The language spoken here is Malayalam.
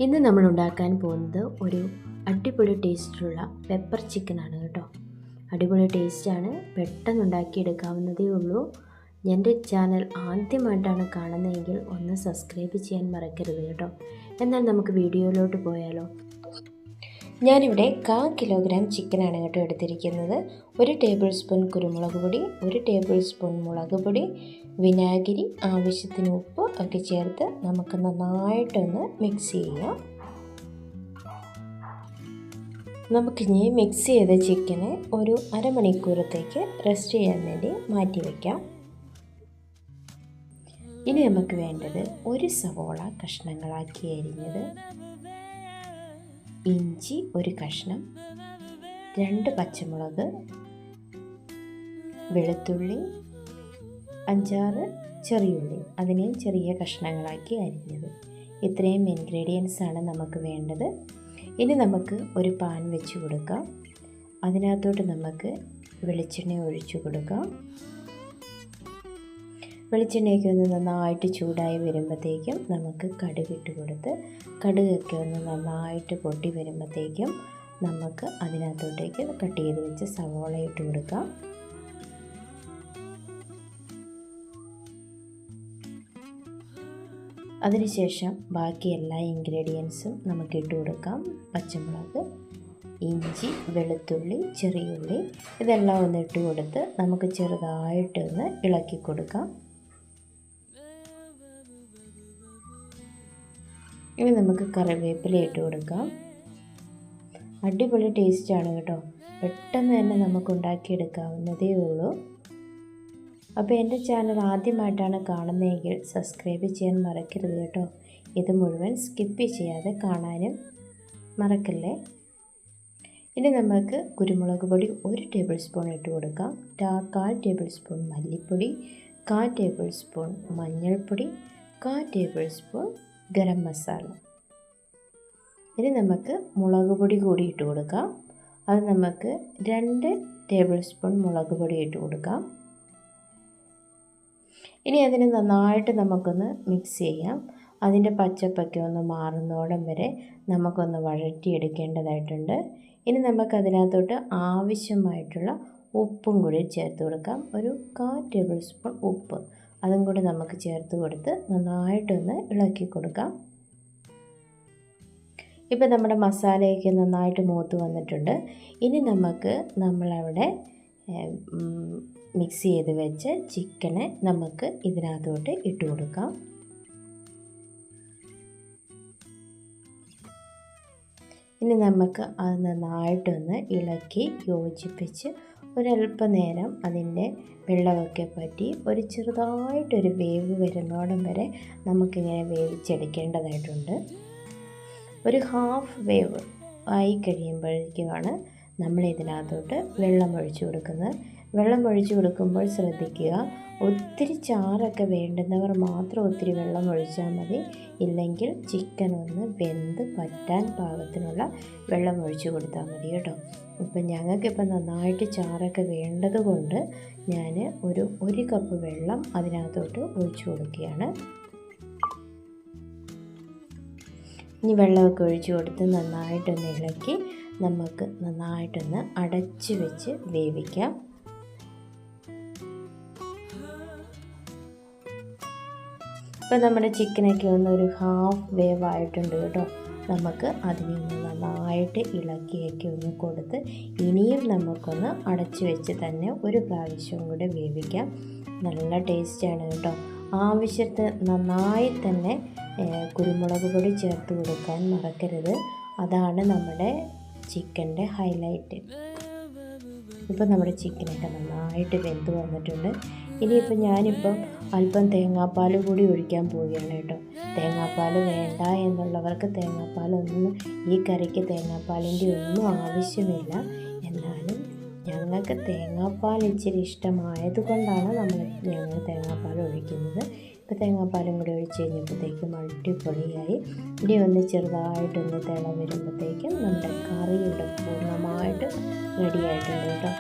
ഇന്ന് നമ്മൾ ഉണ്ടാക്കാൻ പോകുന്നത് ഒരു അടിപൊളി ടേസ്റ്റിലുള്ള പെപ്പർ ചിക്കനാണ് കേട്ടോ. അടിപൊളി ടേസ്റ്റാണ്, പെട്ടെന്ന് ഉണ്ടാക്കിയെടുക്കാവുന്നതേ ഉള്ളൂ. എൻ്റെ ചാനൽ ആദ്യമായിട്ടാണ് കാണുന്നതെങ്കിൽ ഒന്ന് സബ്സ്ക്രൈബ് ചെയ്യാൻ മറക്കരുത് കേട്ടോ. എന്നാൽ നമുക്ക് വീഡിയോയിലോട്ട് പോയാലോ. ഞാനിവിടെ 1/4 കിലോഗ്രാം ചിക്കനാണ് കേട്ടോ എടുത്തിരിക്കുന്നത്. 1 ടേബിൾ സ്പൂൺ കുരുമുളക് പൊടി, 1 ടേബിൾ സ്പൂൺ മുളക് പൊടി, വിനാഗിരി, ആവശ്യത്തിന് ഉപ്പ് ഒക്കെ ചേർത്ത് നമുക്ക് നന്നായിട്ടൊന്ന് മിക്സ് ചെയ്യാം. നമുക്കിനി മിക്സ് ചെയ്ത ചിക്കനെ ഒരു അരമണിക്കൂറത്തേക്ക് റെസ്റ്റ് ചെയ്യാൻ വേണ്ടി മാറ്റി വയ്ക്കാം. ഇനി നമുക്ക് വേണ്ടത് 1 സവോള കഷ്ണങ്ങളാക്കി അരിഞ്ഞത്, ഇഞ്ചി 1 കഷ്ണം, 2 പച്ചമുളക്, വെളുത്തുള്ളി 5-6 ചെറിയുള്ളി, അതിനെയും ചെറിയ കഷ്ണങ്ങളാക്കി അരിഞ്ഞത്. ഇത്രയും ഇൻഗ്രീഡിയൻസ് ആണ് നമുക്ക് വേണ്ടത്. ഇനി നമുക്ക് ഒരു പാൻ വെച്ച് കൊടുക്കാം. അതിനകത്തോട്ട് നമുക്ക് വെളിച്ചെണ്ണ ഒഴിച്ചു കൊടുക്കാം. വെളിച്ചെണ്ണയൊക്കെ ഒന്ന് നന്നായിട്ട് ചൂടായി വരുമ്പോഴത്തേക്കും നമുക്ക് കടുകിട്ട് കൊടുത്ത് കടുകൊക്കെ ഒന്ന് നന്നായിട്ട് പൊട്ടി വരുമ്പോഴത്തേക്കും നമുക്ക് അതിനകത്തോട്ടേക്ക് കട്ട് ചെയ്ത് വെച്ച് സവോള ഇട്ട് കൊടുക്കാം. അതിനുശേഷം ബാക്കി എല്ലാ ഇൻഗ്രീഡിയൻസും നമുക്ക് ഇട്ട് കൊടുക്കാം. പച്ചമുളക്, ഇഞ്ചി, വെളുത്തുള്ളി, ചെറിയുള്ളി ഇതെല്ലാം ഒന്ന് ഇട്ട് കൊടുത്ത് നമുക്ക് ചെറുതായിട്ടൊന്ന് ഇളക്കി കൊടുക്കാം. ഇനി നമുക്ക് കറിവേപ്പില ഇട്ട് കൊടുക്കാം. അടിപൊളി ടേസ്റ്റാണ് കേട്ടോ. പെട്ടെന്ന് തന്നെ നമുക്ക് ഉണ്ടാക്കിയെടുക്കാവുന്നതേ ഉള്ളൂ. അപ്പോൾ എൻ്റെ ചാനൽ ആദ്യമായിട്ടാണ് കാണുന്നതെങ്കിൽ സബ്സ്ക്രൈബ് ചെയ്യാൻ മറക്കരുത് കേട്ടോ. ഇത് മുഴുവൻ സ്കിപ്പ് ചെയ്യാതെ കാണാനും മറക്കല്ലേ. ഇനി നമുക്ക് കുരുമുളക് പൊടി 1 ടേബിൾ സ്പൂൺ ഇട്ട് കൊടുക്കാം. 1/4 ടേബിൾ സ്പൂൺ മല്ലിപ്പൊടി, 1/4 ടേബിൾ സ്പൂൺ മഞ്ഞൾപ്പൊടി, 1/4 ടേബിൾ സ്പൂൺ ഗരം മസാല. ഇനി നമുക്ക് മുളക് പൊടി കൂടി ഇട്ട് കൊടുക്കാം. അത് നമുക്ക് 2 ടേബിൾ സ്പൂൺ മുളക് പൊടി ഇട്ട് കൊടുക്കാം. ഇനി അതിന് നന്നായിട്ട് നമുക്കൊന്ന് മിക്സ് ചെയ്യാം. അതിൻ്റെ പച്ചപ്പൊക്കെ ഒന്ന് മാറുന്നോടം വരെ നമുക്കൊന്ന് വഴറ്റിയെടുക്കേണ്ടതായിട്ടുണ്ട്. ഇനി നമുക്കതിനകത്തോട്ട് ആവശ്യമായിട്ടുള്ള ഉപ്പും കൂടി ചേർത്ത് കൊടുക്കാം. ഒരു 1/4 ടേബിൾ സ്പൂൺ ഉപ്പ് അതും കൂടി നമുക്ക് ചേർത്ത് കൊടുത്ത് നന്നായിട്ടൊന്ന് ഇളക്കി കൊടുക്കാം. ഇപ്പോൾ നമ്മുടെ മസാലയൊക്കെ നന്നായിട്ട് മൂത്ത് വന്നിട്ടുണ്ട്. ഇനി നമുക്ക് നമ്മളവിടെ മിക്സ് ചെയ്ത് വെച്ച് ചിക്കനെ നമുക്ക് ഇതിനകത്തോട്ട് ഇട്ട് കൊടുക്കാം. ഇനി നമുക്ക് അത് നന്നായിട്ടൊന്ന് ഇളക്കി യോജിപ്പിച്ച് ഒരല്പനേരം അതിൻ്റെ വെള്ളമൊക്കെ പറ്റി ഒരു ചെറുതായിട്ടൊരു വേവ് വരുന്നോടം വരെ നമുക്കിങ്ങനെ വേവിച്ചെടുക്കേണ്ടതായിട്ടുണ്ട്. ഒരു ഹാഫ് വേവ് ആയി കഴിയുമ്പോഴേക്കുമാണ് നമ്മൾ ഇതിനകത്തോട്ട് വെള്ളം ഒഴിച്ചു കൊടുക്കുന്നത്. വെള്ളം ഒഴിച്ചു കൊടുക്കുമ്പോൾ ശ്രദ്ധിക്കുക, ഒത്തിരി ചാറൊക്കെ വേണ്ടുന്നവർ മാത്രം ഒത്തിരി വെള്ളം ഒഴിച്ചാൽ മതി. ഇല്ലെങ്കിൽ ചിക്കൻ ഒന്ന് വെന്ത് പറ്റാൻ പാകത്തിനുള്ള വെള്ളം ഒഴിച്ചു കൊടുത്താൽ മതി കേട്ടോ. ഇപ്പം ഞങ്ങൾക്കിപ്പോൾ നന്നായിട്ട് ചാറൊക്കെ വേണ്ടത് കൊണ്ട് ഞാൻ ഒരു കപ്പ് വെള്ളം അതിനകത്തോട്ട് ഒഴിച്ചു കൊടുക്കുകയാണ്. ഇനി വെള്ളമൊക്കെ ഒഴിച്ചു കൊടുത്ത് നന്നായിട്ടൊന്ന് ഇളക്കി നമുക്ക് നന്നായിട്ടൊന്ന് അടച്ച് വെച്ച് വേവിക്കാം. ഇപ്പോൾ നമ്മുടെ ചിക്കനൊക്കെ ഒരു ഹാഫ് വേവ് ആയിട്ടുണ്ട് കേട്ടോ. നമുക്ക് അതിനെ ഒന്ന് നന്നായിട്ട് ഇളക്കിയൊക്കെ ഒന്ന് കൊടുത്ത് ഇനിയും നമുക്കൊന്ന് അടച്ച് വെച്ച് തന്നെ ഒരു പ്രാവശ്യം കൂടെ വേവിക്കാം. നല്ല ടേസ്റ്റാണ് കേട്ടോ. ആവശ്യത്തിന് നന്നായി തന്നെ കുരുമുളക് പൊടി ചേർത്ത് കൊടുക്കാൻ മറക്കരുത്. അതാണ് നമ്മുടെ ചിക്കൻ്റെ ഹൈലൈറ്റ്. ഇപ്പോൾ നമ്മുടെ ചിക്കനൊക്കെ നന്നായിട്ട് വെന്ത് വന്നിട്ടുണ്ട്. ഇനിയിപ്പോൾ ഞാനിപ്പം അല്പം തേങ്ങാപ്പാൽ കൂടി ഒഴിക്കാൻ പോവുകയാണ് കേട്ടോ. തേങ്ങാപ്പാൽ വേണ്ട എന്നുള്ളവർക്ക് തേങ്ങാപ്പാലൊന്നും, ഈ കറിക്ക് തേങ്ങാപ്പാലിൻ്റെ ഒന്നും ആവശ്യമില്ല. എന്നാലും ഞങ്ങൾക്ക് തേങ്ങാപ്പാൽ ഇച്ചിരി ഇഷ്ടമായതുകൊണ്ടാണ് ഞങ്ങൾ തേങ്ങാപ്പാൽ ഒഴിക്കുന്നത്. ഇപ്പോൾ തേങ്ങാപ്പാലും കൂടി ഒഴിച്ച് കഴിഞ്ഞപ്പോഴത്തേക്കും അടിപൊളിയായി. ഇനി ഒന്ന് ചെറുതായിട്ടൊന്ന് തിള വരുമ്പോഴത്തേക്കും നമ്മുടെ കറി ഇവിടെ പൂർണ്ണമായിട്ട് റെഡി ആയിട്ടുണ്ട് കേട്ടോ.